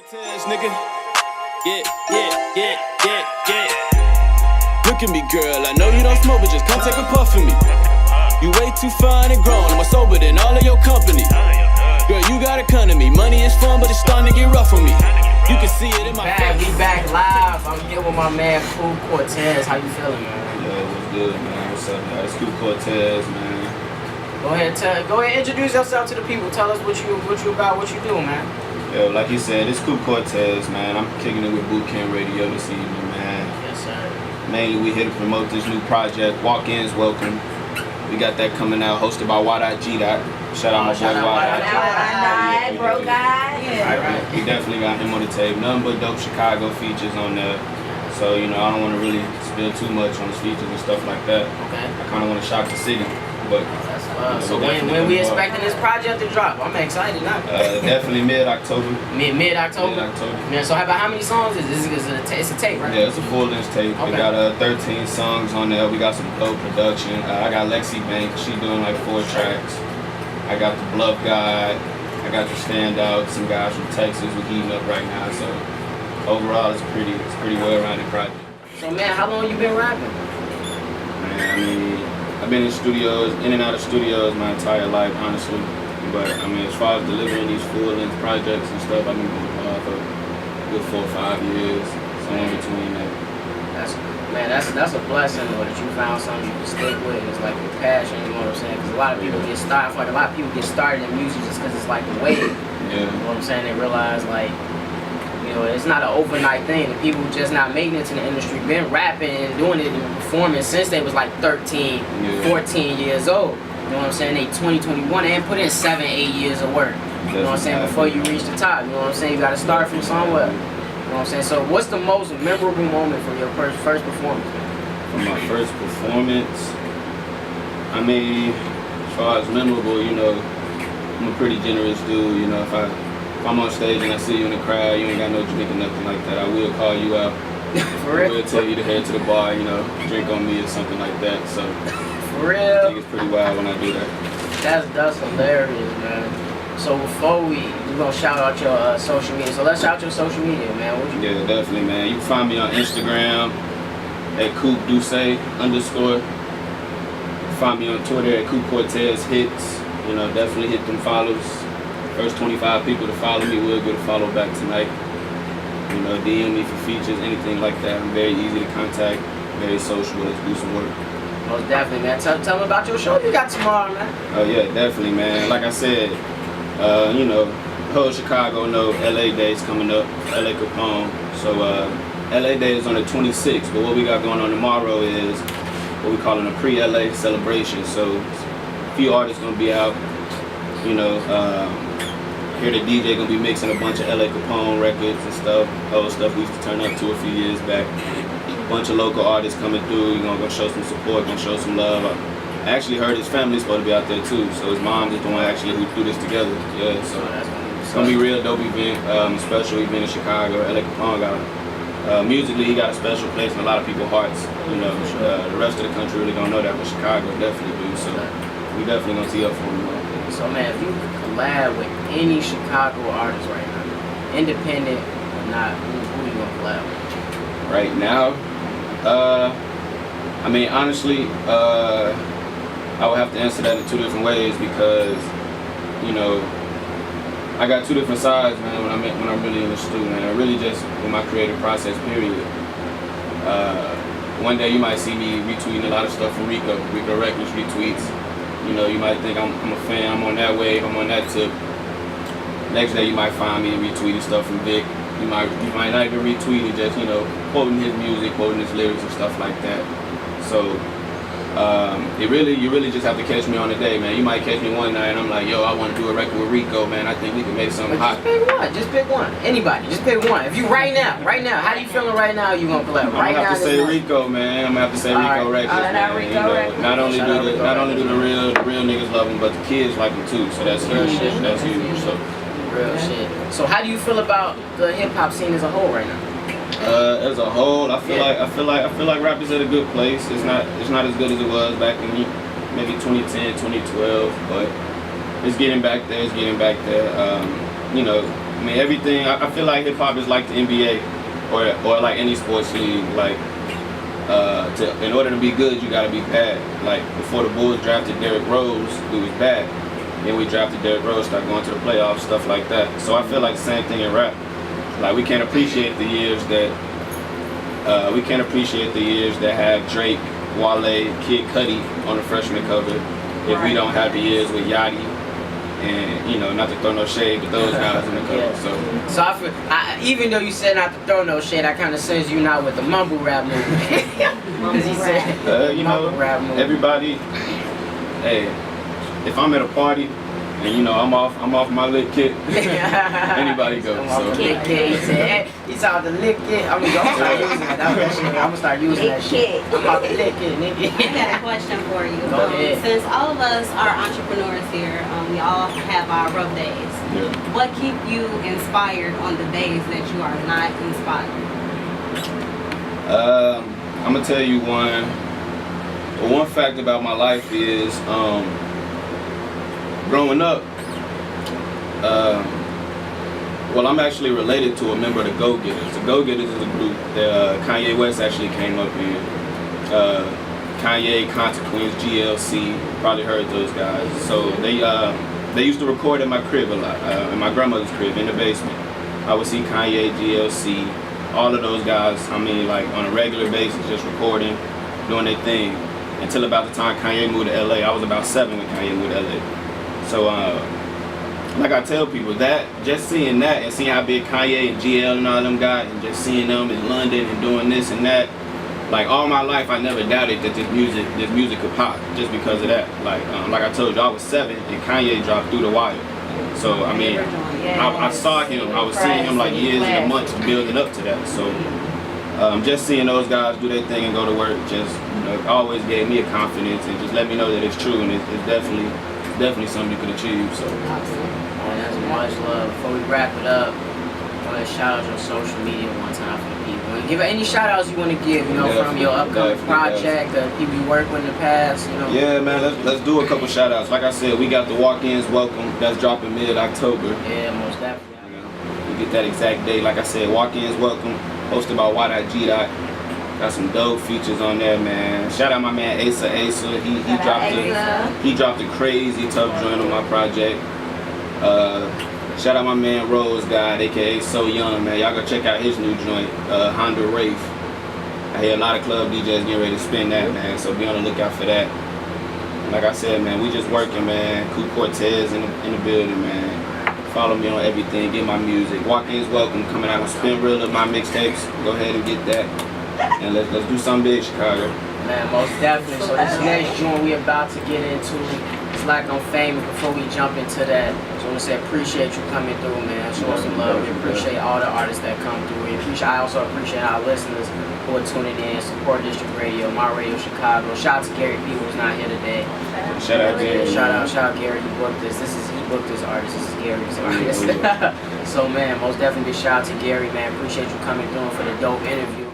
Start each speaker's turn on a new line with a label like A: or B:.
A: Cortez, nigga. Yeah. Look at me, girl. I know you don't smoke, but just come take a puff of me. You way too fine and grown. I'm sober than all of your company. Girl, you gotta come to me. Money is fun, but it's starting to get rough on me. You can see it in my face.
B: We back live. I'm here with my man Coupè Cortez. How you feeling, man?
C: Yeah, what's good, man? What's up, man? It's Coupè Cortez, man.
B: Go ahead, introduce yourself to the people. Tell us what you about, what you do, man.
C: Yo, like you said, it's Coupè Cortez, man. I'm kicking it with Bootcamp Radio this evening, man.
B: Yes, sir.
C: Mainly, we here to promote this new project, Walk-Ins Welcome. We got that coming out, hosted by G. Shout out my boy
D: Wada, bro guy.
C: Yeah. We definitely got him on the tape. Nothing but dope Chicago features on there. So, you know, I don't want to really spill too much on his features and stuff like that.
B: Okay.
C: I kind of want to shock the city. But
B: so when we expecting this project to drop? I'm excited now.
C: Definitely mid-October.
B: Mid-October?
C: Yeah,
B: so how many songs is this? It's a tape, right?
C: Yeah, it's a full-length tape.
B: Okay.
C: We got 13 songs on there. We got some dope production. I got Lexi Bank. She doing like 4 tracks. I got the Bluff Guy. I got the Standout. Some guys from Texas. We're heating up right now. So overall, it's pretty well-rounded project.
B: So man, how long you been rapping?
C: Man, I mean, I've been in and out of studios my entire life, honestly. But I mean, as far as delivering these full-length projects and stuff, I've been going for a good 4 or 5 years, somewhere between that.
B: That's a blessing, though, that you found something you can stick with. And it's like your passion, you know what I'm saying? Because a lot of people get started. I feel like a lot of people get started in music just because it's like a wave.
C: Yeah.
B: You know what I'm saying? They realize like, you know, it's not an overnight thing. The people just not making it to the industry been rapping and doing it and performing since they was like 13, 14 years old. You know what I'm saying? They 20, 21 and put in 7, 8 years of work. You know what I'm saying? Before you reach the top. You know what I'm saying? You got to start from somewhere. You know what I'm saying? So what's the most memorable moment from your first performance?
C: From my first performance, I mean, as far as memorable, you know, I'm a pretty generous dude. You know, if I'm on stage and I see you in the crowd, you ain't got no drink or nothing like that, I will call you out.
B: For real?
C: I will tell you to head to the bar, you know, drink on me or something like that. So
B: for real?
C: I think it's pretty wild when I do that.
B: That's hilarious, man. So before we're gonna shout out your social media. So let's shout your social media, man.
C: Yeah, definitely, man. You can find me on Instagram at CoupDuce_. Find me on Twitter at Coupè Cortez Hits. You know, definitely hit them follows. First 25 people to follow me will get a follow back tonight. You know, DM me for features, anything like that. I'm very easy to contact, very social. Let's do some work.
B: Most definitely, man. Tell me about your show you got tomorrow, man.
C: Oh yeah, definitely, man. Like I said, you know, whole Chicago know LA Day's coming up, LA Capone. So LA Day is on the 26th, but what we got going on tomorrow is what we calling a pre-LA celebration. So a few artists gonna be out, you know, here the DJ gonna be mixing a bunch of LA Capone records and stuff, old stuff we used to turn up to a few years back. A bunch of local artists coming through, you're gonna show some support, gonna show some love. I actually heard his family's supposed to be out there too, so his mom is the one actually who threw this together. Yeah, so it's gonna be a real dope event, special event in Chicago. LA Capone got musically, he got a special place in a lot of people's hearts. You know, the rest of the country really don't know that, but Chicago definitely do. So we definitely gonna tee up for him.
B: So man, if you could collab with any Chicago artist right now, independent or not, who you gonna collab with?
C: Right now, I mean, honestly, I would have to answer that in 2 different ways because, you know, I got 2 different sides, man, when I'm really in the studio, man. I really just, with my creative process, period. One day you might see me retweeting a lot of stuff from Rico Records retweets. You know, you might think I'm a fan, I'm on that wave, I'm on that tip. Next day you might find me retweeting stuff from Vic. You might not even retweet it, just, you know, quoting his music, quoting his lyrics and stuff like that. So you really just have to catch me on the day, man. You might catch me one night and I'm like, yo, I want to do a record with Rico, man. I think we can make something hot.
B: Just pick one. Anybody, just pick one. If you right now, how you feeling right now? You gonna collab?
C: I'm gonna have to say Rico, man. I'm gonna have to say Rico Records, man.
D: Rico
C: you know,
D: Records.
C: not only do the real niggas love him, but the kids like him too. So that's huge. That's huge. So
B: real shit. So how do you feel about the hip hop scene as a whole right now?
C: As a whole, I feel like rap is at a good place. It's not as good as it was back in maybe 2010, 2012, but it's getting back there. You know, I mean, everything. I feel like hip hop is like the NBA or like any sports league. Like, in order to be good, you gotta be bad. Like before the Bulls drafted Derrick Rose, we was bad. Then we drafted Derrick Rose, started going to the playoffs, stuff like that. So I feel like the same thing in rap. Like we can't appreciate the years that have Drake, Wale, Kid Cudi on the freshman cover. If we don't have the years with Yachty and, you know, not to throw no shade, but those guys in the cover.
B: So I feel, even though you said not to throw no shade, I kind of sense you not with the mumble rap movement. Because he said,
C: you know,
B: rap movement.
C: Everybody, hey, if I'm at a party and you know I'm off my lick kit, anybody goes.
B: I'm off the lick kit. He said, hey, he's off the lick kit. I'm gonna start using that. I'm gonna start using that shit. I'm off the lick kit, nigga.
E: I got a question for you.
B: Go ahead.
E: Since all of us are entrepreneurs here, we all have our rough days.
C: Yeah.
E: What keep you inspired on the days that you are not inspired?
C: I'm gonna tell you one fact about my life is growing up, well, I'm actually related to a member of the Go-Getters. The Go-Getters is a group that Kanye West actually came up in. Kanye, Consequence, GLC, probably heard those guys. So they used to record in my crib a lot, in my grandmother's crib in the basement. I would see Kanye, GLC, all of those guys, I mean, like on a regular basis, just recording, doing their thing. Until about the time Kanye moved to LA. I was about 7 when Kanye moved to LA. So, like I tell people, that just seeing that and seeing how big Kanye and GL and all them got, and just seeing them in London and doing this and that, like all my life I never doubted that this music could pop just because of that. Like I told you, I was 7 and Kanye dropped Through the Wire. So I mean, I saw him, I was seeing him like years and months building up to that. So just seeing those guys do their thing and go to work just, you know, always gave me a confidence and just let me know that it's true and it's definitely something you can achieve. So
B: that's much love. Before we wrap it up, I want to shout out your social media one time for the people. And give any shout outs you want to give, you know, from your upcoming project, the people you worked with in the past, you know.
C: Yeah, man, let's do a couple shout outs. Like I said, we got the Walk-Ins Welcome that's dropping mid-October.
B: Yeah, most definitely.
C: We get that exact date. Like I said, Walk-Ins Welcome, hosted by Y.G. Got some dope features on there, man. Shout out my man Asa. He dropped a crazy tough joint on my project. Shout out my man Rose God, aka So Young, man. Y'all go check out his new joint, Honda Wraith. I hear a lot of club DJs getting ready to spin that, man. So be on the lookout for that. Like I said, man, we just working, man. Coupè Cortez in the building, man. Follow me on everything. Get my music. Walk-Ins Welcome coming out on Spin Reel of my mixtapes. Go ahead and get that. And let's do something big, Chicago.
B: Man, most definitely. So this next joint we about to get into, it's like I'm famous. Before we jump into that, so I want to say appreciate you coming through, man. Show us some love. We appreciate all the artists that come through. I also appreciate our listeners who are tuning in. Support District Radio, My Radio Chicago. Shout out to Gary P, who's not here today.
C: Shout out Gary.
B: Shout out Gary. He booked this. He booked this artist. This is Gary's artist. So man, most definitely shout out to Gary, man. Appreciate you coming through for the dope interview.